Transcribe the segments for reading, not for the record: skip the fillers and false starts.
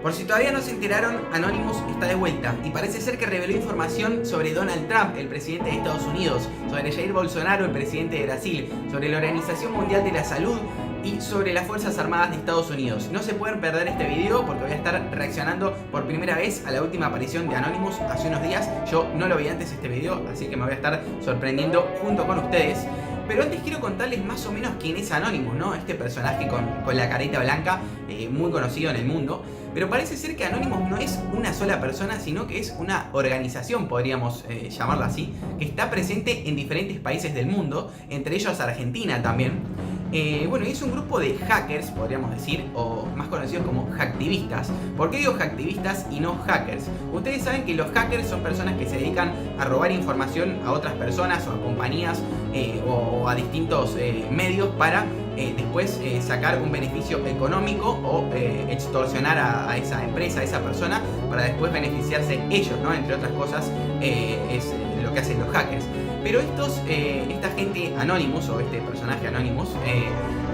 Por si todavía no se enteraron, Anonymous está de vuelta y parece ser que reveló información sobre Donald Trump, el presidente de Estados Unidos, sobre Jair Bolsonaro, el presidente de Brasil, sobre la Organización Mundial de la Salud y sobre las Fuerzas Armadas de Estados Unidos. No se pueden perder este video porque voy a estar reaccionando por primera vez a la última aparición de Anonymous hace unos días. Yo no lo vi antes este video, así que me voy a estar sorprendiendo junto con ustedes. Pero antes quiero contarles más o menos quién es Anonymous, ¿no? Este personaje con la carita blanca, muy conocido en el mundo. Pero parece ser que Anonymous no es una sola persona, sino que es una organización, podríamos llamarla así, que está presente en diferentes países del mundo, entre ellos Argentina también. Bueno, es un grupo de hackers, podríamos decir, o más conocidos como hacktivistas. ¿Por qué digo hacktivistas y no hackers? Ustedes saben que los hackers son personas que se dedican a robar información a otras personas o a compañías o a distintos medios para después sacar un beneficio económico o extorsionar a esa empresa, a esa persona, para después beneficiarse ellos, ¿no? Entre otras cosas, es lo que hacen los hackers. Pero esta gente Anonymous, o este personaje Anonymous,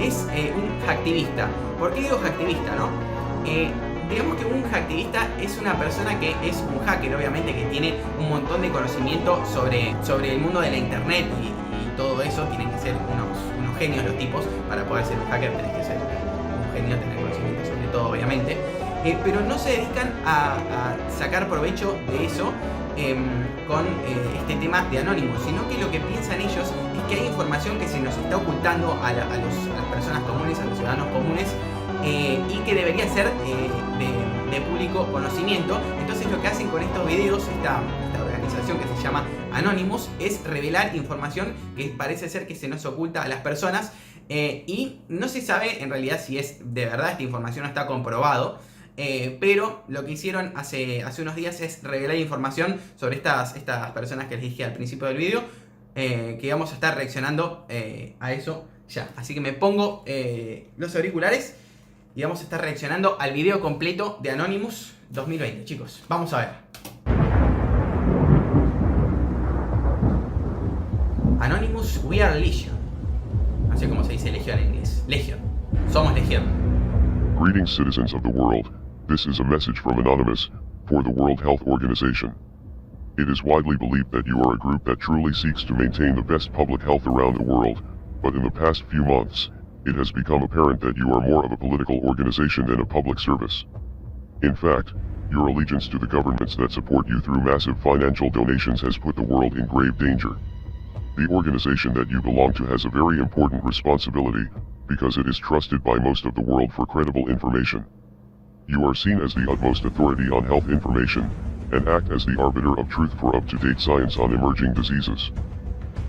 es un hacktivista. ¿Por qué digo hacktivista, no? Digamos que un hacktivista es una persona que es un hacker, obviamente, que tiene un montón de conocimiento sobre el mundo de la internet y todo eso. Tienen que ser unos genios los tipos. Para poder ser un hacker tenés que ser un genio, tener conocimiento sobre todo, obviamente. Pero no se dedican a sacar provecho de eso con este tema de Anonymous, sino que lo que piensan ellos es que hay información que se nos está ocultando a las personas comunes, a los ciudadanos comunes, y que debería ser de público conocimiento. Entonces lo que hacen con estos videos, esta organización que se llama Anonymous, es revelar información que parece ser que se nos oculta a las personas, y no se sabe en realidad si es de verdad. Esta información no está comprobado. Pero lo que hicieron hace unos días es revelar información sobre estas personas que les dije al principio del video, que vamos a estar reaccionando a eso ya. Así que me pongo los auriculares y vamos a estar reaccionando al video completo de Anonymous 2020, chicos. Vamos a ver. Anonymous, we are Legion. No sé cómo se dice Legión en inglés. Legion. Somos Legión. Greetings, citizens of the world. This is a message from Anonymous, for the World Health Organization. It is widely believed that you are a group that truly seeks to maintain the best public health around the world, but in the past few months, it has become apparent that you are more of a political organization than a public service. In fact, your allegiance to the governments that support you through massive financial donations has put the world in grave danger. The organization that you belong to has a very important responsibility, because it is trusted by most of the world for credible information. You are seen as the utmost authority on health information, and act as the arbiter of truth for up-to-date science on emerging diseases.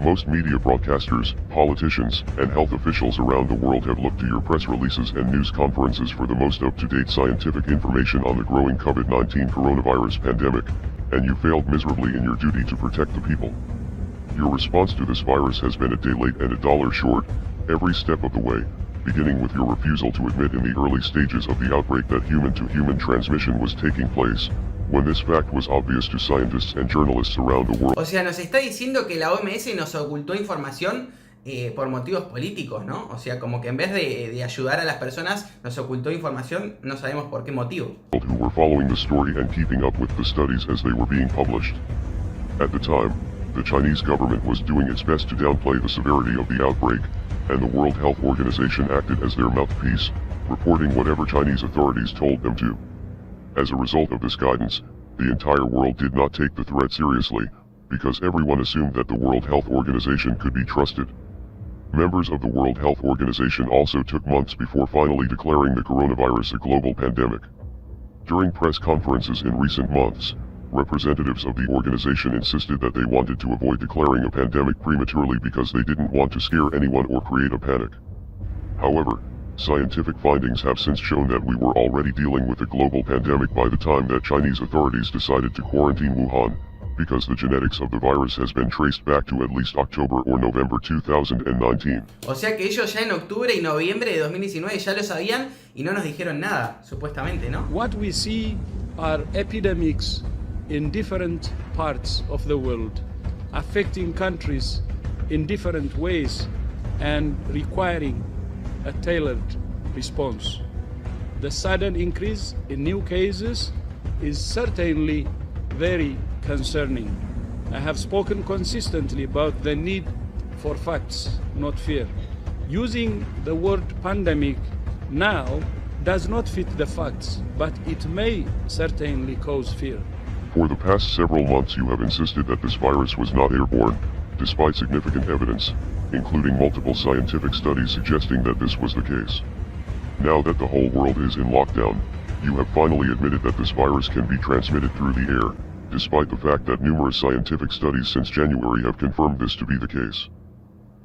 Most media broadcasters, politicians, and health officials around the world have looked to your press releases and news conferences for the most up-to-date scientific information on the growing COVID-19 coronavirus pandemic, and you failed miserably in your duty to protect the people. Your response to this virus has been a day late and a dollar short, every step of the way, beginning with your refusal to admit in the early stages of the outbreak that human-to-human transmission was taking place, when this fact was obvious to scientists and journalists around the world. O sea, nos está diciendo que la OMS nos ocultó información por motivos políticos, ¿no? O sea, como que en vez de ayudar a las personas, nos ocultó información, no sabemos por qué motivo. Who were following the story and keeping up with the studies as they were being published. At the time, the Chinese government was doing its best to downplay the severity of the outbreak, and the World Health Organization acted as their mouthpiece, reporting whatever Chinese authorities told them to. As a result of this guidance, the entire world did not take the threat seriously, because everyone assumed that the World Health Organization could be trusted. Members of the World Health Organization also took months before finally declaring the coronavirus a global pandemic. During press conferences in recent months, representatives of the organization insisted that they wanted to avoid declaring a pandemic prematurely because they didn't want to scare anyone or create a panic. However, scientific findings have since shown that we were already dealing with a global pandemic by the time that Chinese authorities decided to quarantine Wuhan, because the genetics of the virus has been traced back to at least October or November 2019. O sea que ellos ya en octubre y noviembre de 2019 ya lo sabían y no nos dijeron nada, supuestamente, ¿no? What we see are epidemics in different parts of the world, affecting countries in different ways and requiring a tailored response. the sudden increase in new cases is certainly very concerning. I have spoken consistently about the need for facts, not fear. Using the word pandemic now does not fit the facts, but it may certainly cause fear. For the past several months you have insisted that this virus was not airborne, despite significant evidence, including multiple scientific studies suggesting that this was the case. Now that the whole world is in lockdown, you have finally admitted that this virus can be transmitted through the air, despite the fact that numerous scientific studies since January have confirmed this to be the case.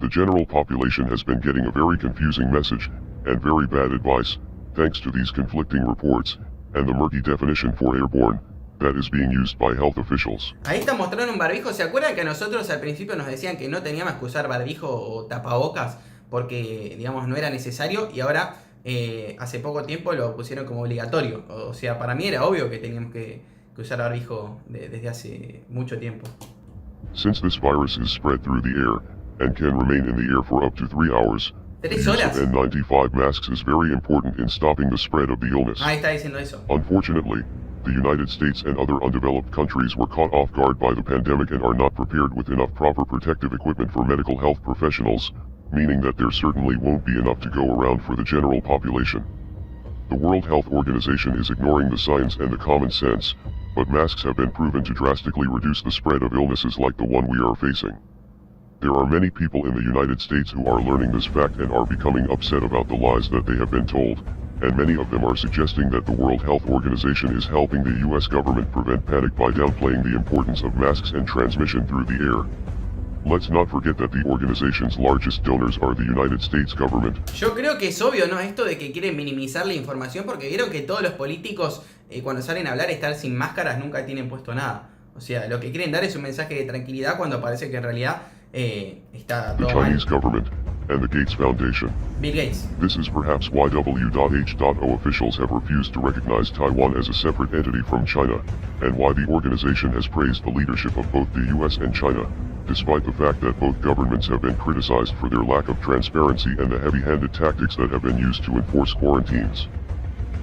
The general population has been getting a very confusing message, and very bad advice, thanks to these conflicting reports, and the murky definition for airborne, that is being used by health officials. Ahí está mostrando un barbijo. ¿Se acuerdan que a nosotros al principio nos decían que no teníamos que usar barbijo o tapabocas porque, digamos, no era necesario? Y ahora, hace poco tiempo lo pusieron como obligatorio. O sea, para mí era obvio que teníamos que usar barbijo desde hace mucho tiempo. Since this virus is spread through the air, and can remain in the air for up to 3 hours, the use of N95 masks is very important in stopping the spread of the illness. Ahí está diciendo eso. Unfortunately, the United States and other undeveloped countries were caught off guard by the pandemic and are not prepared with enough proper protective equipment for medical health professionals, meaning that there certainly won't be enough to go around for the general population. The World Health Organization is ignoring the science and the common sense, but masks have been proven to drastically reduce the spread of illnesses like the one we are facing. There are many people in the United States who are learning this fact and are becoming upset about the lies that they have been told, and many of them are suggesting that the World Health Organization is helping the US government prevent panic by downplaying the importance of masks and transmission through the air. Let's not forget that the organization's largest donors are the United States government. Yo creo que es obvio, ¿no? Esto de que quieren minimizar la información, porque vieron que todos los políticos cuando salen a hablar, estar sin máscaras, nunca tienen puesto nada. O sea, lo que quieren dar es un mensaje de tranquilidad cuando parece que en realidad está todo mal. The Chinese government and the Gates Foundation. Bill Gates. This is perhaps why W.H.O officials have refused to recognize Taiwan as a separate entity from China, and why the organization has praised the leadership of both the US and China, despite the fact that both governments have been criticized for their lack of transparency and the heavy-handed tactics that have been used to enforce quarantines.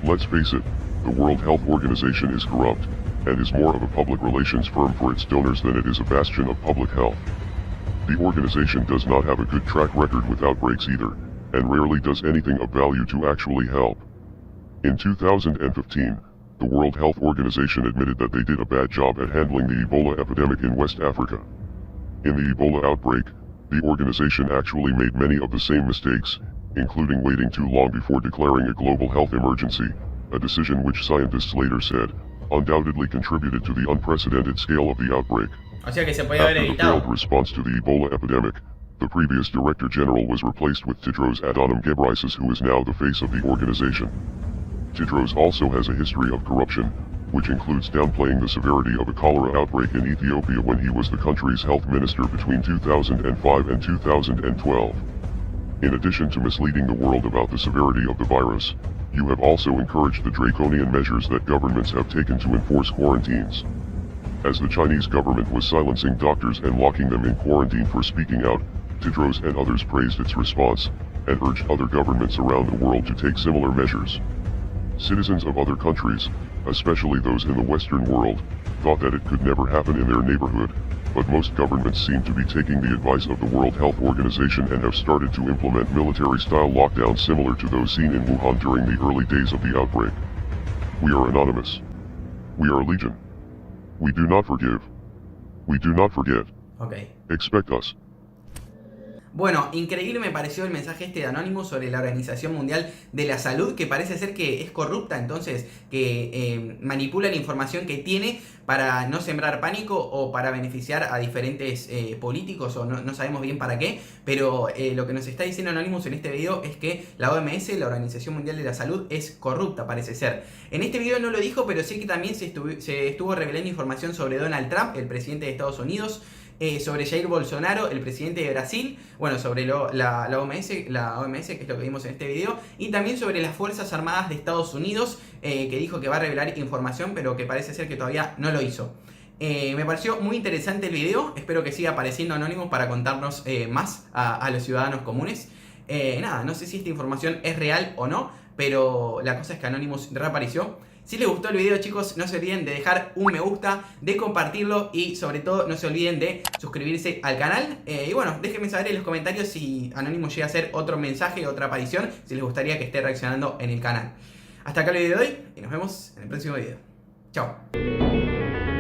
Let's face it, the World Health Organization is corrupt, and is more of a public relations firm for its donors than it is a bastion of public health. The organization does not have a good track record with outbreaks either, and rarely does anything of value to actually help. In 2015, the World Health Organization admitted that they did a bad job at handling the Ebola epidemic in West Africa. In the Ebola outbreak, the organization actually made many of the same mistakes, including waiting too long before declaring a global health emergency, a decision which scientists later said undoubtedly contributed to the unprecedented scale of the outbreak. O sea que se podía haber After the evitado. failed response to the Ebola epidemic, the previous Director General was replaced with Tedros Adhanom Ghebreyesus, who is now the face of the organization. Tedros also has a history of corruption, which includes downplaying the severity of a cholera outbreak in Ethiopia when he was the country's health minister between 2005 and 2012. In addition to misleading the world about the severity of the virus, you have also encouraged the draconian measures that governments have taken to enforce quarantines. As the Chinese government was silencing doctors and locking them in quarantine for speaking out, Tedros and others praised its response, and urged other governments around the world to take similar measures. Citizens of other countries, especially those in the Western world, thought that it could never happen in their neighborhood, but most governments seem to be taking the advice of the World Health Organization and have started to implement military-style lockdowns similar to those seen in Wuhan during the early days of the outbreak. We are anonymous. We are legion. We do not forgive. We do not forget. Ok. Expect us. Bueno, increíble me pareció el mensaje de Anonymous sobre la Organización Mundial de la Salud, que parece ser que es corrupta, entonces que manipula la información que tiene para no sembrar pánico o para beneficiar a diferentes políticos, o no sabemos bien para qué, pero lo que nos está diciendo Anonymous en este video es que la OMS, la Organización Mundial de la Salud, es corrupta, parece ser. En este video no lo dijo, pero sí que también se estuvo revelando información sobre Donald Trump, el presidente de Estados Unidos, sobre Jair Bolsonaro, el presidente de Brasil, bueno, sobre la OMS, que es lo que vimos en este video, y también sobre las Fuerzas Armadas de Estados Unidos, que dijo que va a revelar información, pero que parece ser que todavía no lo hizo. Me pareció muy interesante el video, espero que siga apareciendo Anonymous para contarnos más a los ciudadanos comunes. Nada, no sé si esta información es real o no, pero la cosa es que Anonymous reapareció. Si les gustó el video, chicos, no se olviden de dejar un me gusta, de compartirlo y sobre todo no se olviden de suscribirse al canal. Y bueno, déjenme saber en los comentarios si Anonymous llega a hacer otro mensaje, otra aparición, si les gustaría que esté reaccionando en el canal. Hasta acá el video de hoy y nos vemos en el próximo video. Chao.